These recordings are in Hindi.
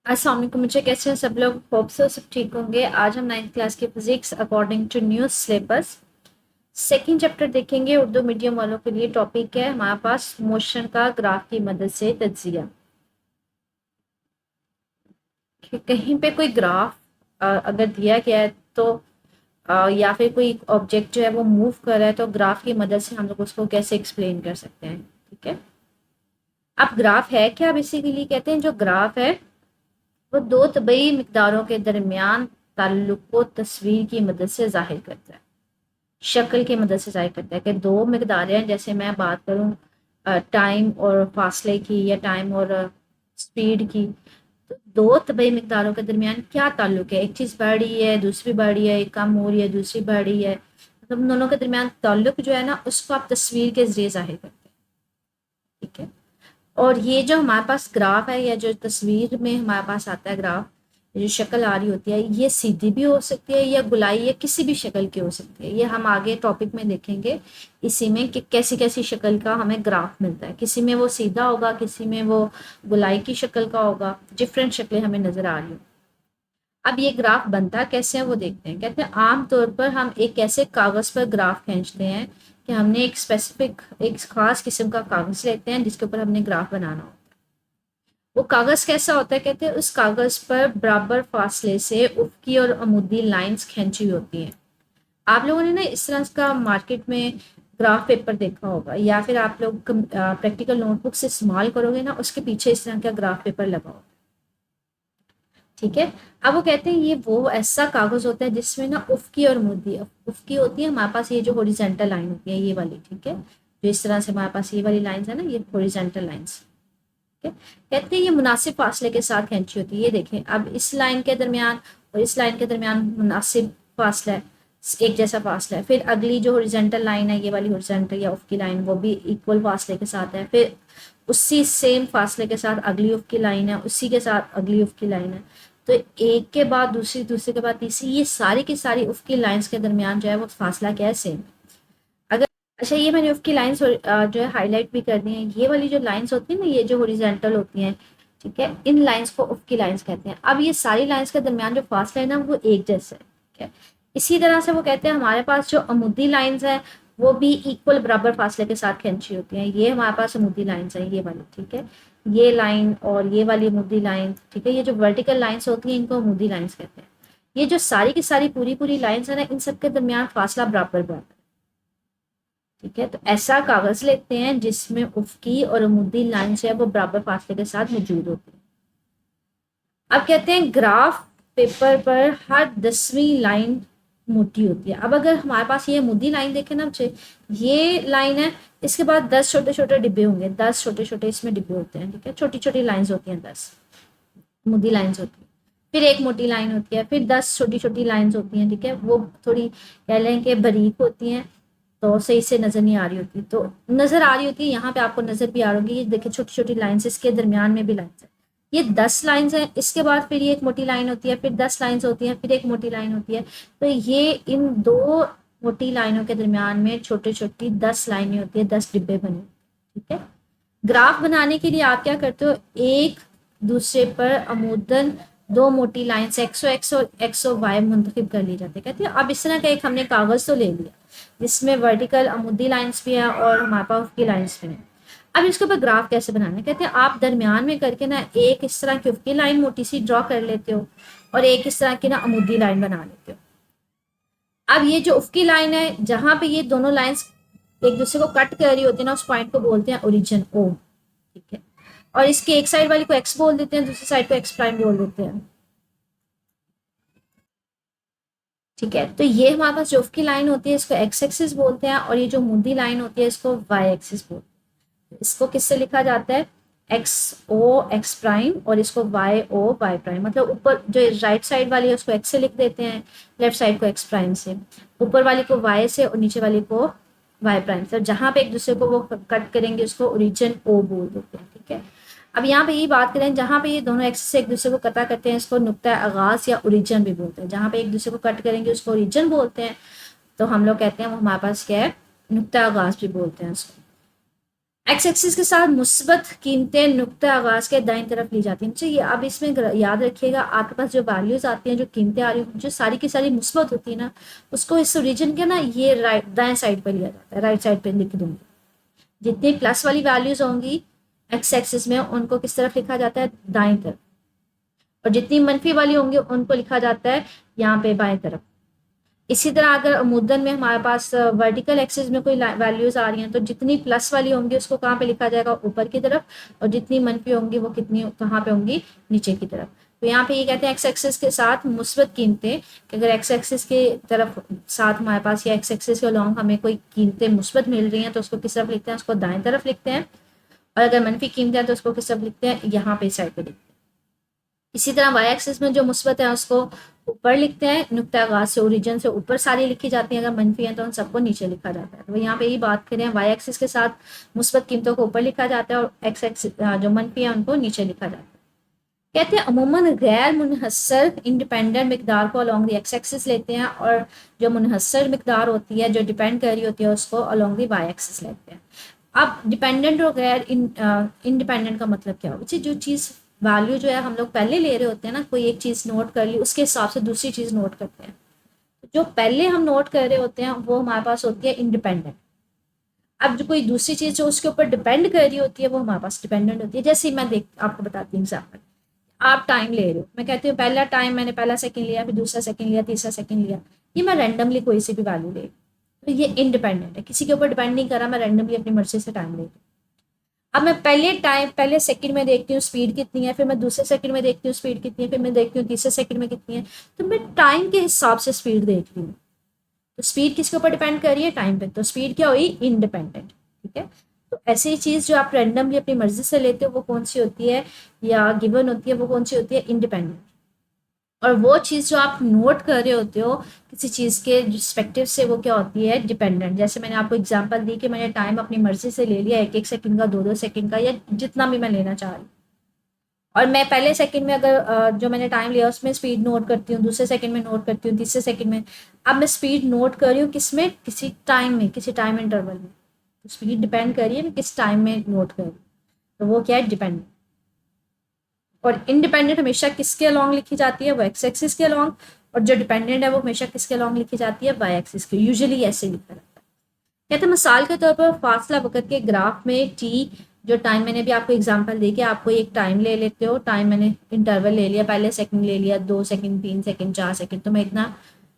अस्सलाम वालेकुम। मुझे कैसे हैं सब लोग? होप से सब ठीक होंगे। आज हम 9th क्लास की physics according to new syllabus second chapter देखेंगे। उर्दू मीडियम वालों के लिए टॉपिक है हमारे पास मोशन का ग्राफ की मदद से तज्जिया। कहीं पे कोई ग्राफ अगर दिया गया है तो या फिर कोई ऑब्जेक्ट जो है वो मूव कर रहा है तो ग्राफ की मदद से हम लोग उसको कैसे एक्सप्लेन कर सकते हैं। ठीक है, अब ग्राफ है क्या? बेसिकली कहते हैं जो ग्राफ है वो दो तबई मिकदारों के दरमियान ताल्लुक को तस्वीर की मदद से जाहिर करता है, शक्ल की मदद से जाहिर करता है कि दो मिकदारें हैं। जैसे मैं बात करूं टाइम और फासले की या टाइम और स्पीड की, तो दो तबई मिकदारों के दरमियान क्या ताल्लुक है? एक चीज़ बढ़ रही है, दूसरी बढ़ रही है, एक कम हो रही है, दूसरी बढ़ रही है। मतलब उन दोनों के दरमियान ताल्लुक जो है ना, उसको आप तस्वीर के जरिए जाहिर करते हैं। ठीक है, और ये जो हमारे पास ग्राफ है या जो तस्वीर में हमारे पास आता है ग्राफ, जो शक्ल आ रही होती है, ये सीधी भी हो सकती है या गुलाई या किसी भी शक्ल की हो सकती है। ये हम आगे टॉपिक में देखेंगे इसी में कि कैसी कैसी शक्ल का हमें ग्राफ मिलता है। किसी में वो सीधा होगा, किसी में वो गुलाई की शक्ल का होगा। डिफरेंट शक्लें हमें नजर आ रही हैं। अब ये ग्राफ बनता कैसे है वो देखते हैं। कहते हैं आम तौर पर हम एक ऐसे कागज पर ग्राफ खींचते हैं कि हमने एक स्पेसिफिक एक खास किस्म का कागज लेते हैं जिसके ऊपर हमने ग्राफ बनाना हो। वो कागज कैसा होता है? कहते हैं उस कागज पर बराबर फासले से उफ़क़ी और अमुदी लाइंस खींची हुई होती हैं। आप लोगों ने ना इस तरह का मार्केट में ग्राफ पेपर देखा होगा, या फिर आप लोग प्रैक्टिकल नोटबुक से इस्तेमाल करोगे ना, उसके पीछे इस तरह का ग्राफ पेपर लगा होगा। ठीक है, अब वो कहते हैं ये वो ऐसा कागज होता है जिसमें ना उफ़क़ी और अमुदी, उफ़क़ी होती है हमारे पास ये जो हॉरिजॉन्टल लाइन होती है ये वाली। ठीक है, जो इस तरह से हमारे पास ये वाली लाइंस है ना, ये हॉरिजॉन्टल लाइंस। ठीक है, कहते हैं ये मुनासिब फासले के साथ खींची होती है। ये देखें, अब इस लाइन के दरमियान और इस लाइन के दरमियान मुनासिब फासला है, एक जैसा फासला है। फिर अगली जो हॉरिजॉन्टल लाइन है, ये वाली हॉरिजॉन्टल या उफ़ की लाइन, वो भी इक्वल फासले के साथ है। फिर उसी सेम फासले के साथ अगली उफ़ की लाइन है, उसी के साथ अगली उफ़ की लाइन है। तो एक के बाद दूसरी, दूसरे के बाद तीसरी, ये सारी की सारी उफ़ की लाइन्स के दरमियान जो है वो फासला क्या है? सेम। अच्छा, ये मैंने उसकी लाइंस जो है हाईलाइट भी कर दी हैं। ये वाली जो लाइंस होती है ना, ये जो हॉरिजॉन्टल होती हैं, ठीक है, इन लाइंस को उफ की लाइंस कहते हैं। अब ये सारी लाइंस के दरमियान जो फासला है ना, वो एक जैसा है। ठीक है, इसी तरह से वो कहते हैं हमारे पास जो अमुदी लाइंस हैं वो भी इक्वल बराबर फासले के साथ खींची होती हैं। ये हमारे पास अमुदी लाइंस है, ये वाली। ठीक है, ये लाइन और ये वाली अमुदी लाइन। ठीक है, ये जो वर्टिकल लाइंस होती हैं इनको अमुदी लाइंस कहते हैं। ये जो सारी की सारी पूरी पूरी लाइंस है ना, इन सब के दरमियान फासला बराबर बराबर। ठीक है, तो ऐसा कागज लेते हैं जिसमें उफ़क़ी और अमुदी लाइन है वो बराबर फासले के साथ मौजूद होती है। अब कहते हैं ग्राफ पेपर पर हर 10वीं लाइन मोटी होती है। अब अगर हमारे पास ये अमुदी लाइन देखें ना बच्चे, ये लाइन है, इसके बाद 10 छोटे छोटे डिब्बे होंगे, 10 छोटे छोटे इसमें डिब्बे होते हैं। ठीक है, छोटी छोटी लाइंस होती हैं, 10 अमुदी लाइंस होती है। फिर एक मोटी लाइन होती है, फिर 10 छोटी छोटी लाइंस होती हैं। ठीक है, वो थोड़ी कह लें कि बारीक होती हैं, तो सही से नजर नहीं आ रही होती। तो नजर आ रही होती है, यहाँ पे आपको नजर भी आ रही होगी। ये देखिए छोटी छोटी लाइन्स, इसके दरमियान में भी लाइन्स है। ये 10 लाइन्स हैं, इसके बाद फिर ये एक मोटी लाइन होती है, फिर 10 लाइन्स होती हैं, फिर एक मोटी लाइन होती है। तो ये इन दो मोटी लाइनों के दरमियान में छोटी छोटी 10 लाइनें होती है, 10 डिब्बे बने। ठीक है, ग्राफ बनाने के लिए आप क्या करते हो? एक दूसरे पर अमूदन दो मोटी लाइन्स एक्स और एक्स और वाई मुंतखब कर ली जाती है। कहते हैं अब इस तरह का एक हमने कागज तो ले लिया जिसमें वर्टिकल अमुदी लाइंस भी है और हमारे पास की लाइंस भी है। अब इसके ऊपर ग्राफ कैसे बनाना है? कहते हैं आप दरमियान में करके ना एक इस तरह की उफकी लाइन मोटी सी ड्रॉ कर लेते हो और एक इस तरह की ना अमुदी लाइन बना लेते हो। अब ये जो उफकी लाइन है, जहां पे ये दोनों लाइंस एक दूसरे को कट कर रही होती है ना, उस पॉइंट को बोलते हैं ओरिजिन, ओ। ठीक है, और इसके एक साइड वाली को एक्स बोल देते हैं, दूसरी साइड को एक्स प्राइम बोल देते हैं। ठीक है, तो ये हमारे पास जो की लाइन होती है इसको एक्स एक्सिस बोलते हैं, और ये जो मुदी लाइन होती है इसको वाई एक्सिस बोलते हैं। इसको किससे लिखा जाता है? एक्स ओ एक्स प्राइम, और इसको वाई ओ वाई प्राइम। मतलब ऊपर जो राइट साइड वाली है उसको एक्स से लिख देते हैं, लेफ्ट साइड को एक्स प्राइम से, ऊपर वाली को वाई से और नीचे वाली को वाई प्राइम से। जहां पे एक दूसरे को वो कट करेंगे उसको ओरिजिन ओ बोल देते हैं। ठीक है, अब यहाँ पे यही बात करें, जहाँ पे ये दोनों एक्सिस से एक दूसरे को कटा करते हैं इसको नुक्ता आगाज या ओरिजिन भी बोलते हैं। जहाँ पे एक दूसरे को कट करेंगे उसको ओरिजिन बोलते हैं, तो हम लोग कहते हैं वो हमारे पास क्या है? नुक्ता आगाज भी बोलते हैं उसको। एक्स एक्सिस के साथ मुस्बत कीमतें नुक्ते आगाज के दाईं तरफ ली जाती हैं। चाहिए अब इसमें याद रखिएगा, आपके पास जो वैल्यूज आती हैं, जो कीमतें आ रही हैं, जो सारी की सारी मुस्बत होती है ना, उसको इस रीजन के ना ये राइट दाएं साइड पर लिया जाता है, राइट साइड पे लिख दूंगी। जितनी प्लस वाली वैल्यूज होंगी एक्स एक्सिस में, उनको किस तरफ लिखा जाता है, दाएं तरफ, और जितनी मनफी वाली होंगी उनको लिखा जाता है यहाँ पे बाएं तरफ। इसी तरह अगर मुद्दन में हमारे पास वर्टिकल एक्सिस में कोई वैल्यूज आ रही हैं, तो जितनी प्लस वाली होंगी उसको कहाँ पे लिखा जाएगा, ऊपर की तरफ, और जितनी मनफी होंगी वो कितनी कहाँ पे होंगी, नीचे की तरफ। तो यहाँ पे ये कहते हैं एक्स एक्सिस के साथ मुस्बत कीमतें, कि अगर एक्स एक्सिस के तरफ साथ हमारे पास या एक्स एक्सिस के अलॉन्ग हमें कोई कीमतें मुस्बत मिल रही हैं, तो उसको किस तरफ लिखते हैं, उसको दाएं तरफ लिखते हैं। और अगर मनफी कीमतें हैं तो उसको किस तरफ लिखते हैं, यहाँ पे साइड पे लिखते हैं। इसी तरह वाई एक्सिस में जो मुस्बत है उसको ऊपर लिखते हैं, नुक्ता आगाज से ओरिजिन से ऊपर सारी लिखी जाती हैं, अगर मनफी है तो उन सबको नीचे लिखा जाता है। तो यहाँ पे यही बात करें, वाई एक्सिस के साथ मुस्बत कीमतों को ऊपर लिखा जाता है और एक्स एक्सिस जो मनफी है उनको नीचे लिखा जाता है। कहते हैं अमूमन गैर मुनहसर इंडिपेंडेंट मकदार को अलॉन्ग द एक्स एक्सिस लेते हैं, और जो मुनहसर मकदार होती है, जो डिपेंड कर रही होती है, उसको अलॉन्ग द वाई एक्सिस लेते हैं। अब डिपेंडेंट और गैर इंडिपेंडेंट का मतलब क्या होगा, जो चीज़ वैल्यू जो है हम लोग पहले ले रहे होते हैं ना, कोई एक चीज़ नोट कर ली, उसके हिसाब से दूसरी चीज़ नोट करते हैं। जो पहले हम नोट कर रहे होते हैं वो हमारे पास होती है इंडिपेंडेंट। अब जो कोई दूसरी चीज़ जो उसके ऊपर डिपेंड कर रही होती है वो हमारे पास डिपेंडेंट होती है। जैसे मैं आपको बताती हूँ एग्जाम्पल, आप टाइम ले रहे हो, मैं कहती हूँ पहला टाइम मैंने पहला सेकंड लिया, फिर दूसरा सेकंड लिया, तीसरा सेकंड लिया, ये मैं रैंडमली कोई सी भी वैल्यू ले, तो ये इंडिपेंडेंट है, किसी के ऊपर डिपेंड नहीं कर रहा, मैं रैंडमली अपनी मर्जी से टाइम ले रही हूँ। अब मैं पहले सेकंड में देखती हूँ स्पीड कितनी है, फिर मैं दूसरे सेकंड में देखती हूँ स्पीड कितनी है, फिर मैं देखती हूँ तीसरे सेकंड में कितनी है, तो मैं टाइम के हिसाब से स्पीड देखती हूँ। तो स्पीड किसके ऊपर डिपेंड कर रही है, टाइम पे, तो स्पीड क्या हुई, इंडिपेंडेंट। ठीक है, तो ऐसी चीज जो आप रैंडमली अपनी मर्जी से लेते हो वो कौन सी होती है, या गिवन होती है, वो कौन सी होती है, इंडिपेंडेंट। और वो चीज़ जो आप नोट कर रहे होते हो किसी चीज़ के रिस्पेक्टिव से, वो क्या होती है, डिपेंडेंट। जैसे मैंने आपको एग्जांपल दी कि मैंने टाइम अपनी मर्जी से ले लिया, एक एक सेकंड का, दो दो सेकंड का, या जितना भी मैं लेना चाह रही हूँ, और मैं पहले सेकंड में अगर जो मैंने टाइम लिया उसमें स्पीड नोट करती हूँ, दूसरे सेकंड में नोट करती हूँ, तीसरे सेकंड में, अब मैं स्पीड नोट कर रही हूँ किसमें, किसी टाइम में, किसी टाइम इंटरवल में, तो स्पीड डिपेंड कर रही है मैं किस टाइम में नोट कर रही हूँ, तो वो क्या है, डिपेंडेंट। और इंडिपेंडेंट हमेशा किसके अलॉन्ग लिखी जाती है, वो एक्स एक्सिस के अलॉन्ग, और जो डिपेंडेंट है वो हमेशा किसके अलॉन्ग लिखी जाती है, वाई एक्सिस के। यूजुअली ऐसे लिखा जाता है। कहते हैं मिसाल के तौर पर फासला वक्त के ग्राफ में टी, जो टाइम मैंने भी आपको एग्जांपल दी कि आपको एक टाइम ले लेते हो, टाइम मैंने इंटरवल ले लिया, पहले सेकंड ले लिया, 2 सेकंड, 3 सेकंड, 4 सेकंड, तो मैं इतना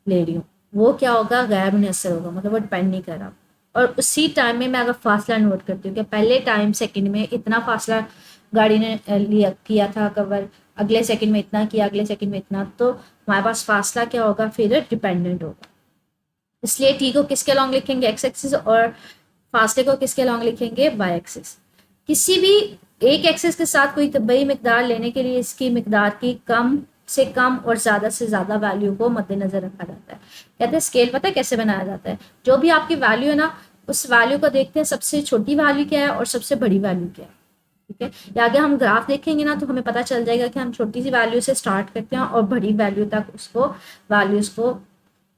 ले रही हूँ, वो क्या होगा, गैर मुनहसर होगा, मतलब वो डिपेंड नहीं कर रहा। और उसी टाइम में मैं अगर फासला नोट करती हूँ कि पहले टाइम सेकंड में इतना फासला गाड़ी ने लिया किया था कवर, अगले सेकंड में इतना किया, अगले सेकंड में इतना, तो हमारे पास फासला क्या होगा, फिर डिपेंडेंट होगा। इसलिए टी को किसके अलॉन्ग लिखेंगे, एक्स एक्सिस, और फासले को किसके अलॉन्ग लिखेंगे, वाई एक्सिस। किसी भी एक एक्सिस के साथ कोई तबई मकदार लेने के लिए इसकी मकदार की कम से कम और ज़्यादा से ज़्यादा वैल्यू को मद्देनजर रखा जाता है। कहते हैं स्केल पता है कैसे बनाया जाता है, जो भी आपकी वैल्यू है ना, उस वैल्यू को देखते हैं सबसे छोटी वैल्यू क्या है और सबसे बड़ी वैल्यू क्या है। ठीक है, या आगे हम ग्राफ देखेंगे ना तो हमें पता चल जाएगा कि हम छोटी सी वैल्यू से स्टार्ट करते हैं और बड़ी वैल्यू तक उसको वैल्यूज को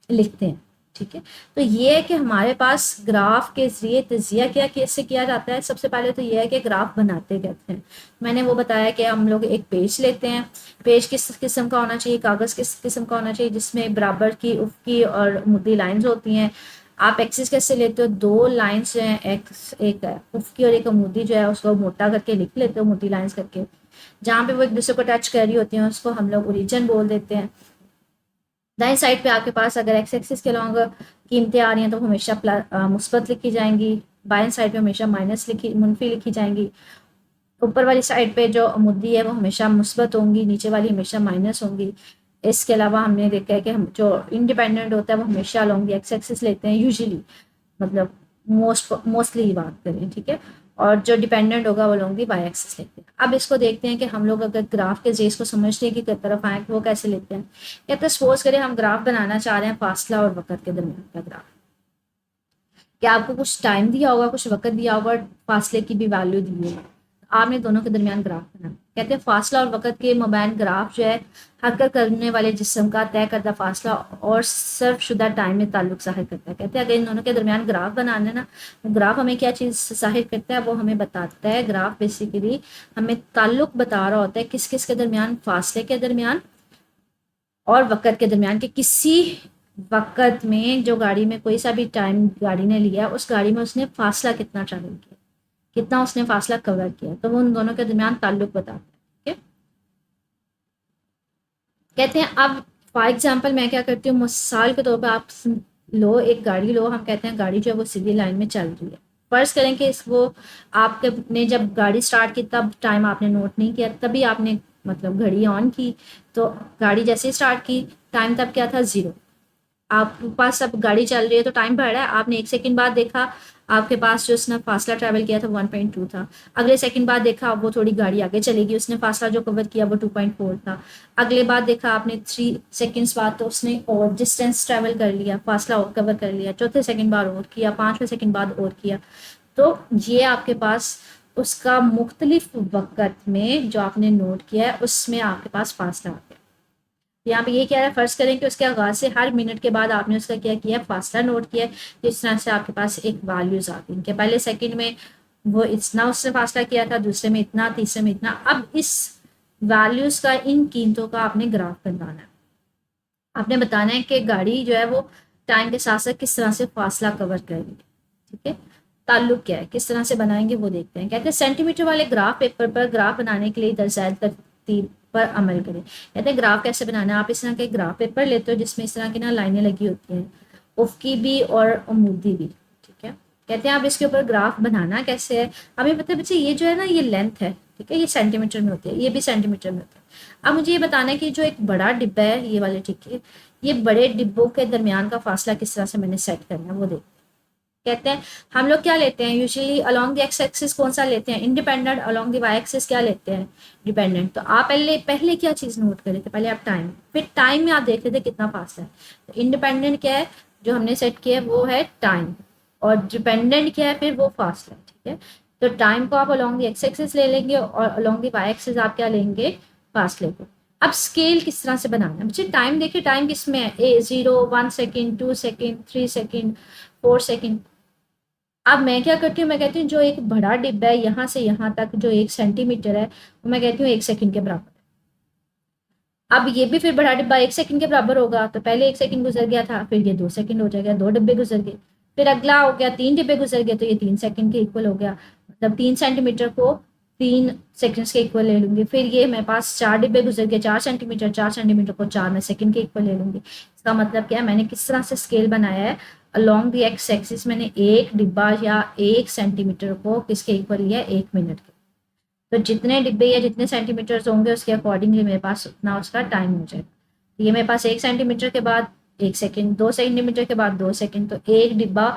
लिखते हैं। ठीक है, तो ये है कि हमारे पास ग्राफ के जरिए तजिया क्या कैसे किया जाता है। सबसे पहले तो ये है कि ग्राफ बनाते कहते हैं, मैंने वो बताया कि हम लोग एक पेज लेते हैं, पेज किस किस्म का होना चाहिए, कागज़ किस किस्म का होना चाहिए, जिसमें बराबर की उफ़की और मुद्दी लाइंस होती हैं। आप एक्सिस कैसे लेते हो, दो लाइंस जो हैं, एक उफ़की और एक अमूदी जो है उसको मोटा करके लिख लेते हो, मोटी लाइंस करके, जहाँ पे वो एक दूसरे को टच कर रही होती हैं उसको हम लोग ओरिजिन बोल देते हैं। दाएं साइड पे आपके पास अगर एक्स एक्सिस के अलॉन्ग कीमतें आ रही हैं तो हमेशा मुस्बत लिखी जाएंगी, बाएं साइड पे हमेशा माइनस मुनफी लिखी जाएंगी। ऊपर वाली साइड पे जो मुद्दी है वो हमेशा मुस्बत होंगी, नीचे वाली हमेशा माइनस होंगी। इसके अलावा हमने देखा है कि हम जो इंडिपेंडेंट होता है वो हमेशा अलॉन्ग दी एक्स एक्सिस लेते हैं यूजुअली, मतलब मोस्टली बात करें। ठीक है, और जो डिपेंडेंट होगा वो लोग भी वाई एक्सिस लेते हैं। अब इसको देखते हैं कि हम लोग अगर ग्राफ के जेस को समझने की तरफ आए वो कैसे लेते हैं। या तो सपोज करें हम ग्राफ बनाना चाह रहे हैं फासला और वक़्त के दरमियान का ग्राफ, क्या आपको कुछ टाइम दिया होगा, कुछ वक़्त दिया होगा, फासले की भी वैल्यू दी होगी। आपने दोनों के दरमियान ग्राफ बनाना। कहते हैं फासला और वक़्त के मबैन ग्राफ जो है हरकत करने वाले जिस्म का तय करदा फासला और सर्फशुदा टाइम में ताल्लुक ज़ाहिर करता है। कहते हैं अगर इन दोनों के दरमियान ग्राफ बनाना है ना, ग्राफ हमें क्या चीज़ ज़ाहिर करता है, वो हमें बताता है, ग्राफ बेसिकली हमें ताल्लुक बता रहा होता है किस किस के दरमियान, फासले के दरमियान और वक़्त के दरमियान, कि किसी वक़्त में जो गाड़ी में कोई सा भी टाइम गाड़ी ने लिया, उस गाड़ी में उसने फासला कितना ट्रैवल किया, कितना उसने फासला कवर किया, तो वो उन दोनों के दरमियान ताल्लुक बताता है। ठीक है, कहते हैं अब फॉर एग्जांपल मैं क्या करती हूँ, मिसाल के तौर पे आप लो एक गाड़ी लो, हम कहते हैं गाड़ी जो है वो सीधी लाइन में चल रही है। फर्ज करें कि इस वो आपके ने जब गाड़ी स्टार्ट की तब टाइम आपने नोट नहीं किया, तभी आपने मतलब घड़ी ऑन की, तो गाड़ी जैसे ही स्टार्ट की टाइम तब क्या था, 0। आपके पास अब गाड़ी चल रही है तो टाइम बढ़ रहा है, आपने 1 सेकंड बाद देखा आपके पास जो उसने फासला ट्रैवल किया था 1.2 था। अगले सेकंड बाद देखा वो थोड़ी गाड़ी आगे चलेगी, उसने फासला जो कवर किया वो 2.4 था। अगले बाद देखा आपने 3 सेकंड्स बाद तो उसने और डिस्टेंस ट्रैवल कर लिया, फासला और कवर कर लिया। चौथे सेकंड बाद और किया, 5वें सेकंड बाद और किया। तो ये आपके पास उसका मुख्तलिफ वक़्त में जो आपने नोट किया है उसमें आपके पास फासला आ गया। यहाँ पे ये क्या है, फर्ज करें कि उसके आगाज से हर मिनट के बाद आपने उसका क्या किया, फासला नोट किया। तो इस तरह से आपके पास एक वैल्यूज आती है कि पहले सेकंड में वो इतना उसने फासला किया था, दूसरे में इतना, तीसरे में इतना। अब इस वैल्यूज का, इन कीमतों का आपने ग्राफ बनाना है। आपने बताना है कि गाड़ी जो है वो टाइम के साथ साथ किस तरह से फासला कवर करेगी। ठीक है, ताल्लुक क्या है, किस तरह से बनाएंगे वो देखते हैं। कहते हैं सेंटीमीटर वाले ग्राफ पेपर पर ग्राफ बनाने के लिए दर्शाए तरतीब पर अमल करें। कहते हैं ग्राफ कैसे बनाना है, आप इस तरह के ग्राफ पेपर लेते हो जिसमें इस तरह की ना लाइनें लगी होती हैं, उफ़की भी और अमूदी भी। ठीक है, कहते हैं आप इसके ऊपर ग्राफ बनाना कैसे है। हमें पता है बच्चे, ये जो है ना ये लेंथ है, ठीक है, ये सेंटीमीटर में होती है, ये भी सेंटीमीटर में होता है। अब मुझे ये बताना है कि जो एक बड़ा डिब्बा है ये वाले, ठीक है, ये बड़े डिब्बों के दरमियान का फासला किस तरह से मैंने सेट करना है वो देखते हैं। कहते हैं हम लोग क्या लेते हैं usually, along the x axis कौन सा लेते हैं, independent. Along the y axis क्या लेते हैं, डिपेंडेंट। तो आप पहले पहले क्या चीज़ नोट करे थे, पहले आप टाइम, फिर टाइम में आप देख रहे थे कितना फासला है। तो इंडिपेंडेंट क्या है जो हमने सेट किया है वो है टाइम, और डिपेंडेंट क्या है फिर वो फासला। ठीक है, तो टाइम को आप अलोंग द एक्स एक्सिस ले लेंगे और अलोंग द वाई एक्सिस आप क्या लेंगे, फासले को। अब स्केल किस तरह से बनाना है बच्चे, टाइम देखिए, टाइम किस में है, 0, 1 सेकेंड, 2 सेकेंड, 3 सेकेंड, 4 सेकेंड। अब मैं क्या करती हूँ, मैं कहती हूँ जो एक बड़ा डिब्बा है यहाँ से यहाँ तक जो 1 सेंटीमीटर है, वो मैं कहती हूँ 1 सेकंड के बराबर है। अब ये भी फिर बड़ा डिब्बा 1 सेकंड के बराबर होगा, तो पहले 1 सेकंड गुजर गया था, फिर ये 2 सेकंड हो जाएगा, 2 डिब्बे गुजर गए। फिर अगला हो गया 3 डिब्बे गुजर गए, तो ये 3 सेकंड के इक्वल हो गया। मतलब 3 सेंटीमीटर को 3 सेकंड्स के इक्वल ले लूंगी। फिर ये मेरे पास 4 डिब्बे गुजर गए, 4 सेंटीमीटर, 4 सेंटीमीटर को 4 मैं सेकंड के इक्वल ले लूंगी। इसका मतलब क्या है, मैंने किस तरह से स्केल बनाया है, अलोंग द एक्स एक्सिस मैंने एक डिब्बा या 1 सेंटीमीटर को किसके इक्वल लिया, 1 मिनट के। तो जितने डिब्बे या जितने सेंटीमीटर्स होंगे उसके अकॉर्डिंगली मेरे पास उतना उसका टाइम हो जाएगा। तो ये मेरे पास 1 सेंटीमीटर के बाद 1 सेकंड, 2 सेंटीमीटर के बाद 2 सेकंड, तो एक डिब्बा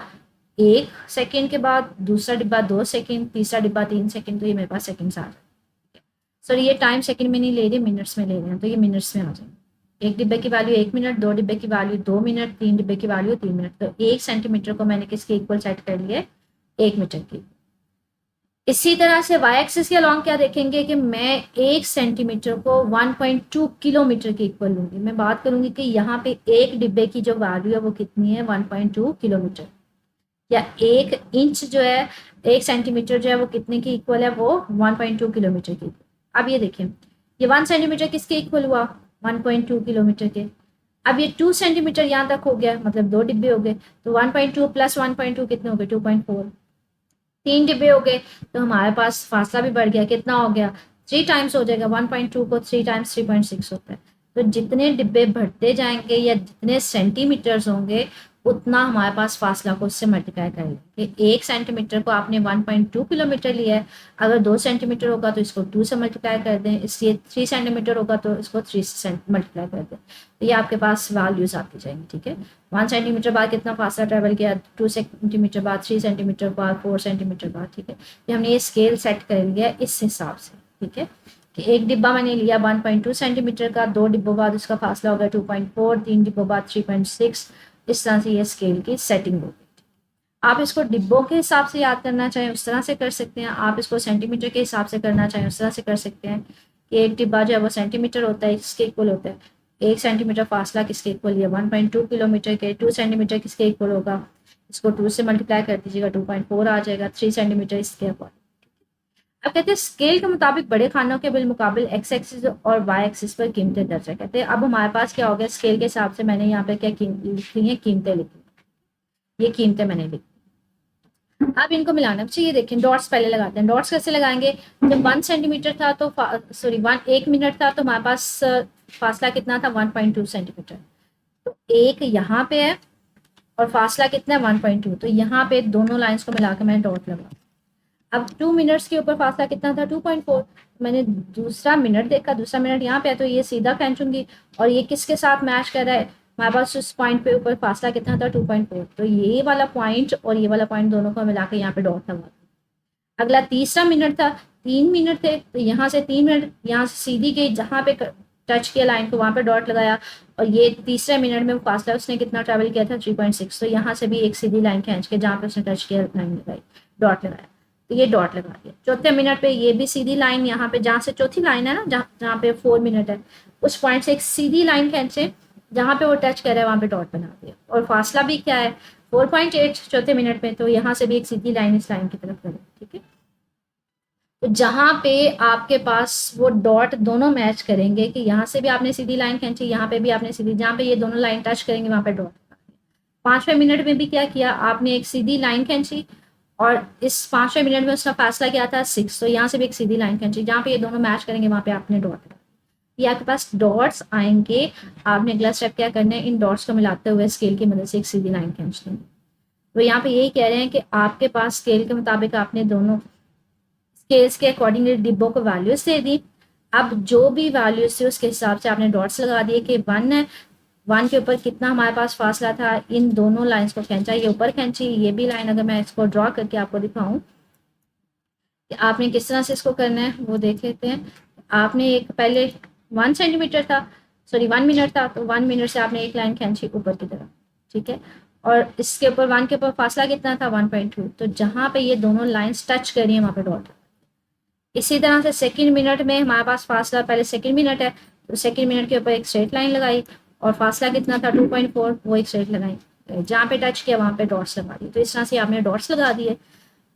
1 सेकंड के बाद, दूसरा डिब्बा 2 सेकंड, तीसरा डिब्बा 3 सेकंड। तो ये मेरे पास सेकंड्स आ जाए। सर ये टाइम सेकंड में नहीं ले रहे, मिनट्स में ले रहे हैं, तो ये मिनट्स में आ जाएंगे। एक डिब्बे की वैल्यू 1 मिनट, 2 डिब्बे की वैल्यू 2 मिनट, 3 डिब्बे की वैल्यू 3 मिनट। तो 1 सेंटीमीटर को मैंने किसके इक्वल सेट कर लिया, 1 मीटर की। इसी तरह से वाई एक्सिस के अलॉन्ग क्या देखेंगे कि मैं 1 सेंटीमीटर को 1.2 किलोमीटर के इक्वल लूंगी। मैं बात करूंगी कि यहाँ पे एक डिब्बे की जो वैल्यू है वो कितनी है, 1.2 किलोमीटर। या 1 इंच जो है, 1 सेंटीमीटर जो है वो कितने की इक्वल है, वो 1.2 किलोमीटर की। अब ये देखें, ये 1 सेंटीमीटर किसके इक्वल हुआ, 1.2 किलोमीटर के। अब ये 2 सेंटीमीटर यहाँ तक हो गया, मतलब 2 डिब्बे हो गए। तो 1.2 प्लस 1.2 कितने हो गए, 2.4। 3 डिब्बे हो गए, तो हमारे पास फासला भी बढ़ गया, कितना हो गया, 3 टाइम्स हो जाएगा। 1.2 को 3 टाइम्स 3.6 होता है। तो जितने डिब्बे बढ़ते जाएंगे या जितने सेंटीमीटर्स होंगे उतना हमारे पास फासला को उससे मल्टीप्लाई करेंगे। 1 सेंटीमीटर को आपने 1.2 किलोमीटर लिया है, अगर 2 सेंटीमीटर होगा तो इसको 2 से मल्टीप्लाई कर दें, इसलिए 3 सेंटीमीटर होगा तो इसको 3 से मल्टीप्लाई कर दें। तो ये आपके पास वैल्यूज आती जाएंगी। ठीक है, 1 सेंटीमीटर बाद कितना फासला ट्रेवल किया, 2 सेंटीमीटर बाद, 3 सेंटीमीटर बाद, 4 सेंटीमीटर बाद। ठीक है, ये हमने ये स्केल सेट कर लिया इस हिसाब से। ठीक है, कि एक डिब्बा मैंने लिया 1.2 सेंटीमीटर का, 2 डिब्बों बाद उसका फासला होगा 2.4, 3 डिब्बों बाद 3.6। इस तरह से ये स्केल की सेटिंग होगी। आप इसको डिब्बों के हिसाब से याद करना चाहें उस तरह से कर सकते हैं, आप इसको सेंटीमीटर के हिसाब से करना चाहें उस तरह से कर सकते हैं कि एक डिब्बा जो है वो सेंटीमीटर होता है, इसके इक्वल होता है। 1 सेंटीमीटर फासला किसके इक्वल है? 1.2 किलोमीटर के। 2 सेंटीमीटर किसके इक्वल होगा? इसको 2 से मल्टीप्लाई कर दीजिएगा, 2.4 आ जाएगा। 3 सेंटीमीटर इसके अकॉर्डिंग। अब कहते हैं स्केल के मुताबिक बड़े खानों के बिलमुकाबिल एक्स एक्सिस और वाई एक्सिस पर कीमतें दर्ज है। कहते हैं अब हमारे पास क्या हो गया, स्केल के हिसाब से मैंने यहाँ पे क्या लिखी है, कीमतें लिखी, ये कीमतें मैंने लिखी। अब इनको मिलाना चाहिए। देखें डॉट्स पहले लगाते हैं। डॉट्स कैसे लगाएंगे? जब 1 सेंटीमीटर था तो सॉरी 1 मिनट था तो हमारे पास फासला कितना था? 1.2 सेंटीमीटर। तो एक यहाँ पे है और फासला कितना है? 1.2। तो यहाँ पे दोनों लाइंस को मिलाकर मैंने डॉट लगा। अब 2 मिनट्स के ऊपर फासला कितना था? 2.4। मैंने दूसरा मिनट देखा, दूसरा मिनट यहाँ पे है तो ये सीधा खींचूंगी और ये किसके साथ मैच कर रहा है? हमारे पास उस पॉइंट पे ऊपर फासला कितना था? 2.4। तो ये वाला पॉइंट और ये वाला पॉइंट दोनों को मिला के यहाँ पे डॉट लगा। अगला तीसरा मिनट था, 3 मिनट थे तो यहाँ से 3 मिनट यहाँ से सीधी गई, जहाँ पे टच किया लाइन को वहाँ पे डॉट लगाया और ये तीसरे मिनट में फासला उसने कितना ट्रैवल किया था? 3.6। तो यहाँ से भी एक सीधी लाइन खींच के जहाँ पे उसने टच किया लाइन लगाई, डॉट लगाया, तो ये डॉट लगा दिया। चौथे मिनट पे ये भी सीधी लाइन यहाँ पे जहाँ से चौथी लाइन है ना, जहाँ पे 4 मिनट है, उस पॉइंट से एक सीधी लाइन खींचे जहाँ पे वो टच कर रहा है वहाँ पे डॉट बना दिया। और फासला भी क्या है? 4.8 चौथे मिनट में, तो यहाँ से भी एक सीधी लाइन इस लाइन की तरफ करें। ठीक है, तो जहाँ पे आपके पास वो डॉट दोनों मैच करेंगे कि यहाँ से भी आपने सीधी लाइन खींची, यहाँ पे भी आपने सीधी, जहाँ पे ये दोनों लाइन टच करेंगे वहाँ पे डॉट। 5वें मिनट में भी क्या किया आपने? एक सीधी लाइन खींची और इस 5वें मिनट में उसका फासला क्या था? 6। तो यहाँ से भी एक सीधी लाइन खींची, जहाँ पे ये दोनों मैच करेंगे वहाँ पे आपने डॉट। ये आपके पास डॉट्स आएंगे। आपने अगला स्टेप क्या करना है? इन डॉट्स को मिलाते हुए स्केल की मदद से एक सीधी लाइन खींच लेंगे। तो यहाँ पे यही कह रहे हैं कि आपके पास स्केल के मुताबिक आपने दोनों स्केल्स के अकॉर्डिंगली डिब्बों को वैल्यूज दे दी। अब जो भी वैल्यूज थे उसके हिसाब से आपने डॉट्स लगा दिए कि 1 है, 1 के ऊपर कितना हमारे पास फासला था, इन दोनों लाइंस को खींचा, ये ऊपर खींची, ये भी लाइन अगर मैं इसको ड्रॉ करके आपको दिखाऊं कि आपने किस तरह से इसको करना है वो देख लेते हैं। आपने एक पहले 1 सेंटीमीटर था, सॉरी 1 मिनट था, तो 1 मिनट से आपने एक लाइन खींची ऊपर की तरफ। ठीक है, और इसके ऊपर 1 के ऊपर फासला कितना था? 1.2। तो जहाँ पे ये दोनों लाइंस टच करी है वहाँ पे डॉट। इसी तरह से सेकंड मिनट में हमारे पास फासला, पहले सेकंड मिनट है तो सेकंड मिनट के ऊपर एक स्ट्रेट लाइन लगाई और फासला कितना था? 2.4। वो एक स्ट्रेट लगाई, जहाँ पे टच किया वहाँ पे डॉट्स लगा दिए। तो इस तरह से आपने डॉट्स लगा दिए।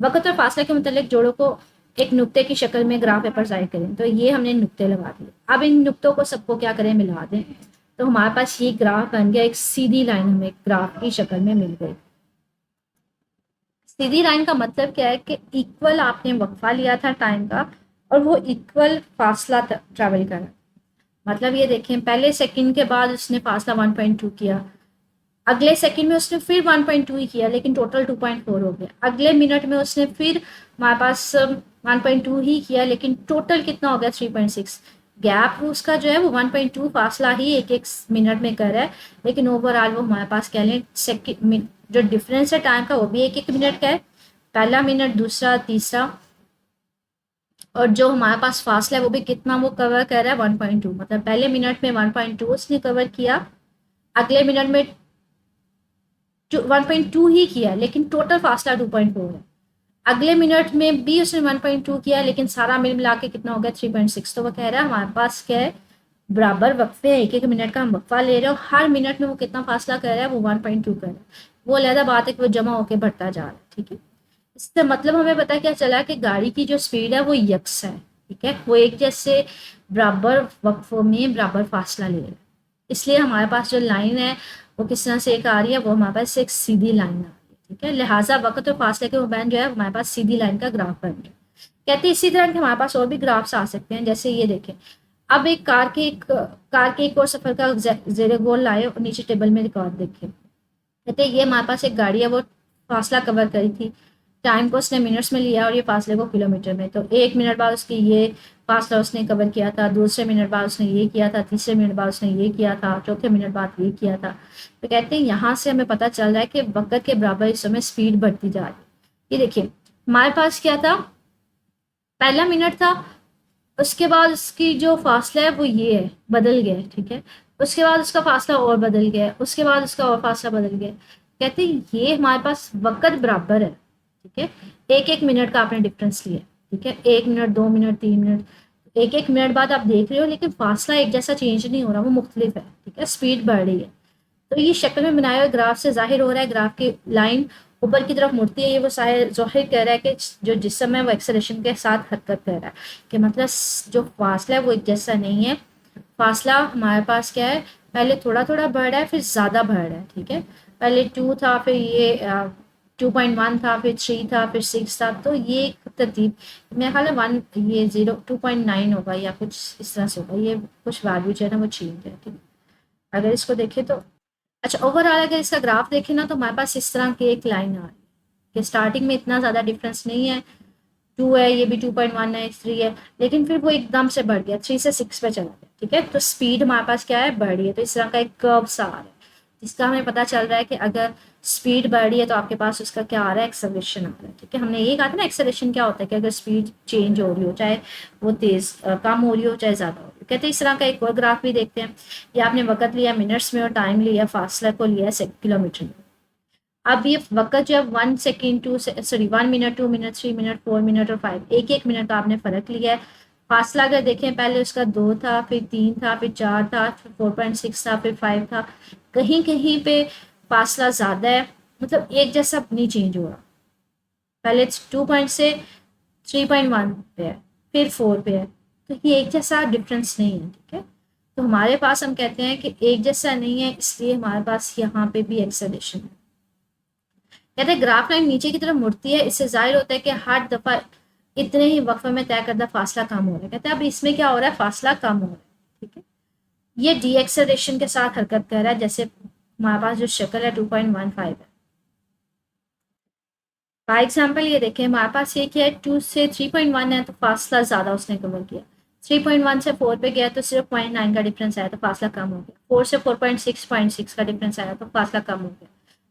वक्त और फासले के मुतालिक जोड़ों को एक नुक्ते की शक्ल में ग्राफ पेपर जाहिर करें। तो ये हमने नुक्ते लगा दिए। अब इन नुक्तों को सबको क्या करें? मिला दें। तो हमारे पास ये ग्राफ बन गया, एक सीधी लाइन हमें ग्राफ की शक्ल में मिल गई। सीधी लाइन का मतलब क्या है कि इक्वल आपने वक्फा लिया था टाइम का और वो इक्वल फासला ट्रैवल करा। मतलब ये देखें, पहले सेकंड के बाद उसने फासला 1.2 किया, अगले सेकंड में उसने फिर 1.2 ही किया लेकिन टोटल 2.4 हो गया। अगले मिनट में उसने फिर हमारे पास 1.2 ही किया लेकिन टोटल कितना हो गया? 3.6। गैप उसका जो है वो 1.2 फासला ही एक एक मिनट में कर रहा है, लेकिन ओवरऑल वो हमारे पास कह लें सेकंड जो डिफरेंस है टाइम का वो भी एक एक मिनट का है, पहला मिनट, दूसरा, तीसरा। और जो हमारे पास फासला है वो भी कितना वो कवर कर रहा है? 1.2। मतलब पहले मिनट में 1.2 उसने कवर किया, अगले मिनट में 1.2 ही किया लेकिन टोटल फासला 2.4 है। अगले मिनट में भी उसने 1.2 किया लेकिन सारा मिल मिला के कितना हो गया? 3.6। तो वो कह रहा है हमारे पास क्या है? बराबर वक्फे, एक एक मिनट का हम वक्फा ले रहे हो, हर मिनट में वो कितना फासला कर रहा है? वो 1.2 कर रहा है। वो अलहदा बात है कि वो जमा होकर बढ़ता जा रहा है। ठीक है, इससे मतलब हमें पता क्या चला कि गाड़ी की जो स्पीड है वो यकसा है। ठीक है, वो एक जैसे बराबर वक्फों में बराबर फासला ले रहा है। इसलिए हमारे पास जो लाइन है वो किस तरह से एक आ रही है? वो हमारे पास एक सीधी लाइन आ रही है। ठीक है, लिहाजा वक्त और फासले के मुबैन जो है हमारे पास सीधी लाइन का ग्राफ बन रहा है। कहते हैं इसी तरह के हमारे पास और भी ग्राफ्स आ सकते हैं। जैसे ये देखें, अब एक कार के एक और सफर का जेर गोल लाए और नीचे टेबल में रिकॉर्ड देखें। कहते हैं ये हमारे पास एक गाड़ी है, वो फासला कवर करी थी, टाइम को उसने मिनट्स में लिया और ये फासले को किलोमीटर में। तो 1 मिनट बाद उसकी ये फासला उसने कवर किया था, दूसरे मिनट बाद उसने ये किया था, तीसरे मिनट बाद उसने ये किया था, चौथे मिनट बाद ये किया था। तो कहते हैं यहाँ से हमें पता चल रहा है कि वक्त के बराबर इस समय स्पीड बढ़ती जा रही है। ये देखिए हमारे पास क्या था? पहला मिनट था, उसके बाद उसकी जो फासला है वो ये है, बदल गया है। ठीक है, उसके बाद उसका फासला और बदल गया है, उसके बाद उसका और फासला बदल गया है। कहते हैं ये हमारे पास वक्त बराबर है, ठीक है, एक एक मिनट का आपने डिफरेंस लिया, ठीक है, 1 मिनट, 2 मिनट, 3 मिनट, एक एक मिनट बाद आप देख रहे हो, लेकिन फासला एक जैसा चेंज नहीं हो रहा, वो मुख्तलिफ है, ठीक है, स्पीड बढ़ रही है। तो ये शक्ल में बनाए हुए ग्राफ से जाहिर हो रहा है, ग्राफ की लाइन ऊपर की तरफ मुड़ती है, ये वो जाहिर कह रहा है कि जो जिस्म है वो एक्सेलरेशन के साथ हरकत कर रहा है, कि मतलब जो फासला है वो एक जैसा नहीं है। फासला हमारे पास क्या है, पहले थोड़ा थोड़ा बढ़ रहा है, फिर ज़्यादा बढ़ रहा है, ठीक है, पहले 2 था, फिर ये 2.1 था, फिर 3 था, फिर 6 था, तो ये एक तरतीब, मेरे ख्याल है 1, ये 2.9 होगा या कुछ इस तरह से होगा, ये कुछ वैल्यू जो है ना वो चेंज है, ठीक है। अगर इसको देखें तो अच्छा, ओवरऑल अगर इसका ग्राफ देखें ना, तो हमारे पास इस तरह की एक लाइन आ रही है कि स्टार्टिंग में इतना ज़्यादा डिफरेंस नहीं है, 2 है, ये भी 2.1 है, 3 है, लेकिन फिर वो एकदम से बढ़ गया, 3 से 6 पे चला गया, ठीक है, तो स्पीड हमारे पास क्या है, बढ़ रही है, तो इस तरह का एक कर्व सा आ रहा है, जिसका हमें पता चल रहा है कि अगर स्पीड बढ़ रही है तो आपके पास उसका क्या आ रहा है, एक्सेलरेशन आ रहा है, ठीक है। हमने ये कहा था ना, एक्सेलरेशन क्या होता है कि अगर स्पीड चेंज हो रही हो, चाहे वो तेज कम हो रही हो, चाहे ज़्यादा हो रही हो, कहते हैं। इस तरह का एक और ग्राफ भी देखते हैं, ये आपने वक्त लिया मिनट्स में और टाइम लिया, फासला को लिया किलोमीटर में। अब ये वक्त जो है 1 second, 1 minute, 2 minute, 3 minute, 4 minute और 5, एक एक मिनट का आपने फ़र्क लिया है। फासला अगर देखें, पहले उसका 2 था, फिर 3 था, फिर 4 था, फिर 4.6 था, फिर 5 था, कहीं कहीं पे फासला ज़्यादा है, मतलब एक जैसा नहीं चेंज हो रहा, पहले 2 से 3.1 पे है, फिर 4 पे है, तो ये एक जैसा डिफरेंस नहीं है, ठीक है। तो हमारे पास हम कहते हैं कि एक जैसा नहीं है, इसलिए हमारे पास यहाँ पे भी एक्सेलेरेशन है। कहते हैं ग्राफ लाइन नीचे की तरफ मुड़ती है, इससे जाहिर होता है कि हर दफा इतने ही वक्फे में तय करदा फासला कम हो रहा है। कहते हैं अब इसमें क्या हो रहा है, फासला कम हो रहा है, ठीक है, ये डी एक्सेलरेशन के साथ हरकत कर रहा है, जैसे हमारे पास जो शक्ल है 2.15 है। फॉर एग्जाम्पल ये देखें, हमारे पास ये क्या है, 2 से 3.1 है, तो फासला ज़्यादा उसने कवर किया, 3.1 से 4 पे गया तो सिर्फ 0.9 का डिफरेंस आया, तो फासला कम हो गया, 4 से 4.6 का डिफरेंस आया, तो फासला कम हो गया,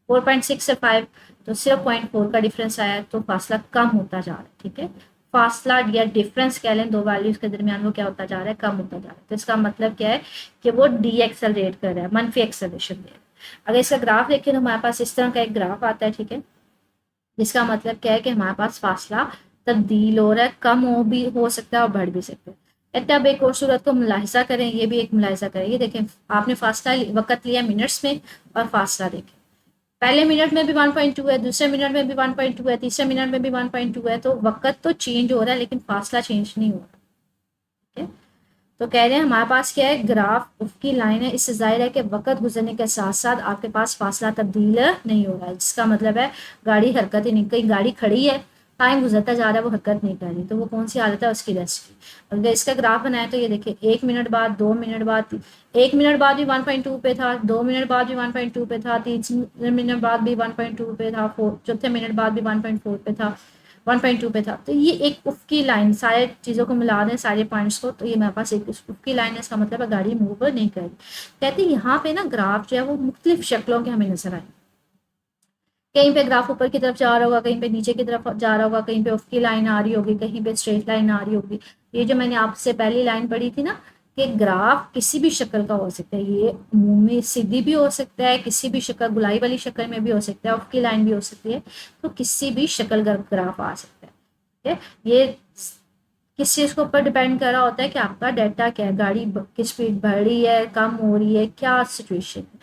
4.6 से 5 तो सिर्फ 0.4 का डिफरेंस आया, तो फासला कम होता जा रहा है, ठीक है। फासला या डिफरेंस कह लें दो वैल्यूज के दरमियान, वो क्या होता जा रहा है, कम होता जा रहा है, तो इसका मतलब क्या है कि वो डी एक्सेलरेट कर रहा है, मनफी एक्सेलरेशन दे रहा है। अगर इसका ग्राफ देखें तो हमारे पास इस तरह का एक ग्राफ आता है, ठीक है, जिसका मतलब क्या है कि हमारे पास फासला तब्दील हो रहा है, कम हो भी हो सकता है और बढ़ भी सकता है। कहते हैं अब एक और सूरत को मुलाहिजा करें, ये भी एक मुलाहिजा करें, ये देखें, आपने फासला वक्त लिया मिनट्स में और फासला देखें, पहले मिनट में भी 1.2 है, दूसरे मिनट में भी 1.2 है, तीसरे मिनट में भी 1.2 है, तो वक्त तो चेंज हो रहा है लेकिन फासला चेंज नहीं हो रहा, ठीक है। तो कह रहे हैं हमारे पास क्या है, ग्राफ उफकी लाइन है, इससे जाहिर है कि वक्त गुजरने के साथ साथ आपके पास फासला तब्दील नहीं हो रहा है, जिसका मतलब है गाड़ी हरकत ही नहीं, कहीं गाड़ी खड़ी है, टाइम गुजरता जा रहा है, वो हरकत नहीं कर रही, तो वो कौन सी हालत है, उसकी रेस्ट की। अगर इसका ग्राफ बनाए तो ये देखिए, 1 मिनट बाद, 2 मिनट बाद, 1 मिनट बाद भी 1.2 पे था, 2 मिनट बाद भी 1.2 पे था, 3 मिनट बाद भी 1.2 पे था, चौथे मिनट बाद भी 1.4 पे था, 1.2 पे था, तो ये एक उफकी लाइन, सारे चीज़ों को मिला दें, सारे पॉइंट्स को, तो ये मेरे पास एक उफकी लाइन है, इसका मतलब है गाड़ी मूव नहीं कर रही। कहते हैं यहाँ पे ना ग्राफ जो है वो मुख्तलिफ शक्लों के हमें नजर आए, कहीं पे ग्राफ ऊपर की तरफ जा रहा होगा, कहीं पे नीचे की तरफ जा रहा होगा, कहीं पे उफकी लाइन आ रही होगी, कहीं पे स्ट्रेट लाइन आ रही होगी। ये जो मैंने आपसे पहली लाइन पढ़ी थी ना, कि ग्राफ किसी भी शक्ल का हो सकता है, ये मुंह में सीधी भी हो सकता है, किसी भी शक्ल गुलाई वाली शक्ल में भी हो सकता है, उफकी लाइन भी हो सकती है, तो किसी भी शक्ल का ग्राफ आ सकता है, ठीक है। ये किस चीज़ के ऊपर डिपेंड कर रहा होता है कि आपका डाटा क्या है, गाड़ी की स्पीड बढ़ रही है, कम हो रही है, क्या सिचुएशन है।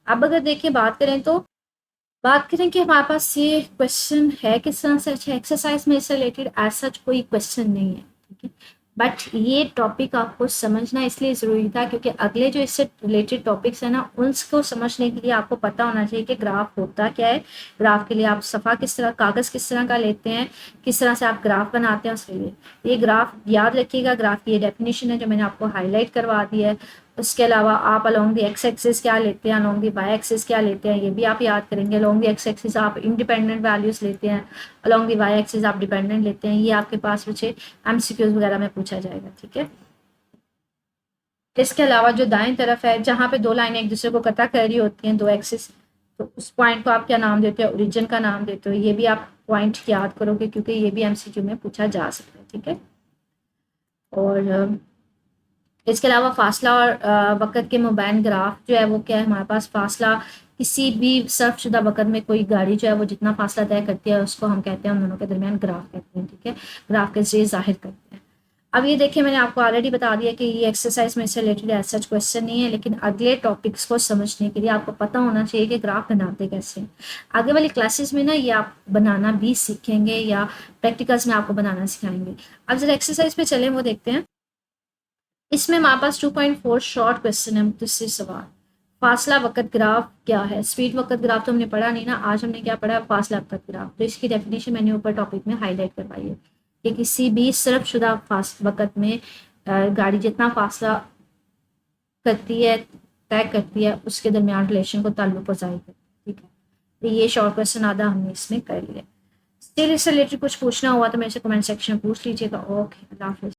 अब अगर देखिए बात करें कि हमारे पास ये क्वेश्चन है किस तरह से, अच्छा एक्सरसाइज में इससे रिलेटेड एज सच कोई क्वेश्चन नहीं है, ठीक है, बट ये टॉपिक आपको समझना इसलिए ज़रूरी था क्योंकि अगले जो इससे रिलेटेड टॉपिक्स है ना, उनको समझने के लिए आपको पता होना चाहिए कि ग्राफ होता क्या है, ग्राफ के लिए आप सफ़ा किस तरह, कागज़ किस तरह का लेते हैं, किस तरह से आप ग्राफ बनाते हैं, उसके लिए ये ग्राफ याद रखिएगा। ग्राफ की ये डेफिनेशन है जो मैंने आपको हाईलाइट करवा दी है। उसके अलावा आप अलोंग द एक्स एक्सिस क्या लेते हैं, अलोंग द वाई एक्सिस क्या लेते हैं, ये भी आप याद करेंगे। अलोंग द एक्स एक्सिस आप इंडिपेंडेंट वैल्यूज लेते हैं, अलोंग द वाई एक्सिस आप डिपेंडेंट लेते हैं। ये आपके पास बच्चे एमसीक्यूज वगैरह में पूछा जाएगा, ठीक है। इसके अलावा जो दाएं तरफ है, जहाँ पे दो लाइनें एक दूसरे को कटा कर रही होती हैं, दो एक्सिस, तो उस पॉइंट को आप क्या नाम देते हो, ओरिजिन का नाम देते हो। ये भी आप पॉइंट याद करोगे क्योंकि ये भी एमसीक्यू में पूछा जा सकता है, ठीक है। और इसके अलावा फासला और वक़्त के मुबैन ग्राफ जो है वो क्या है, हमारे पास फासला किसी भी सर्फशुदा वक़्त में कोई गाड़ी जो है वो जितना फासला तय करती है उसको हम कहते हैं, उन दोनों के दरमियान ग्राफ कहते हैं, ठीक है। ग्राफ के ज़रिए ज़ाहिर करते हैं। अब ये देखिए, मैंने आपको ऑलरेडी बता दिया कि ये एक्सरसाइज में से रिलेटेड एज सच क्वेश्चन नहीं है, लेकिन अगले टॉपिक्स को समझने के लिए आपको पता होना चाहिए कि ग्राफ बनाते कैसे हैं। आगे वाली क्लासेस में ना ये आप बनाना भी सीखेंगे या प्रैक्टिकल्स में आपको बनाना सिखाएंगे। अब जरा एक्सरसाइज पे चलें, वो देखते हैं। इसमें हमारे पास 2.4 शॉर्ट क्वेश्चन है, मुख्तसर सवाल। फासला वक़्त ग्राफ क्या है? स्पीड वक़्त ग्राफ तो हमने पढ़ा नहीं ना, आज हमने क्या पढ़ा? फासला वक़्त ग्राफ। तो इसकी डेफिनेशन मैंने ऊपर टॉपिक में हाईलाइट करवाई है कि किसी भी सर्फशुदा वक़्त में गाड़ी जितना फासला करती है, तय करती है, उसके दरमियान रिलेशन को ताल्लुक को ज़ाहिर करती है, ठीक है। तो ये शॉर्ट क्वेश्चन आधा हमने इसमें कर लिया। स्टिल इससे रिलेटेड कुछ पूछना हुआ तो मेरे से कमेंट सेक्शन में पूछ लीजिएगा। ओके, अल्लाह हाफिज़।